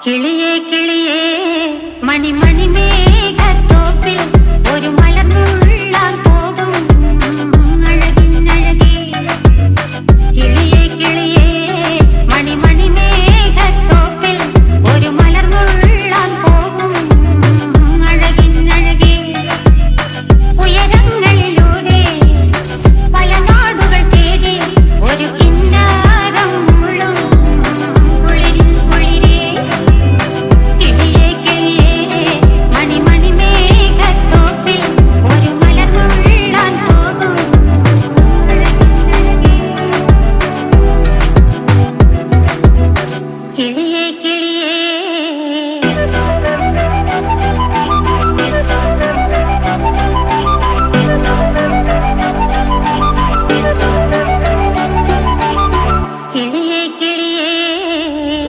കിളിയേ കിളിയേ മണിമണി മേഘത്തോപ്പിൽ ഒരു മലർന്നുള്ളാൻ പോകും അഴകിനഴകേ. കിളിയേ കിളിയേ മണിമണി മേഘത്തോപ്പിൽ ഒരു മലർന്നുള്ളാൻ പോകും അഴകിനഴകേ. ഉയരങ്ങളിലൂടെ പല നാടുകൾ തേടി ഒരു കിന്നാരം മുഴും കുളിരിൻ കുളിരേ. കിളിയേ കിളിയേ മണിമണി മേഘത്തോപ്പിൽ ഒരു മലർന്നുള്ളാൻ പോകും അഴകിനഴകേ. കിളി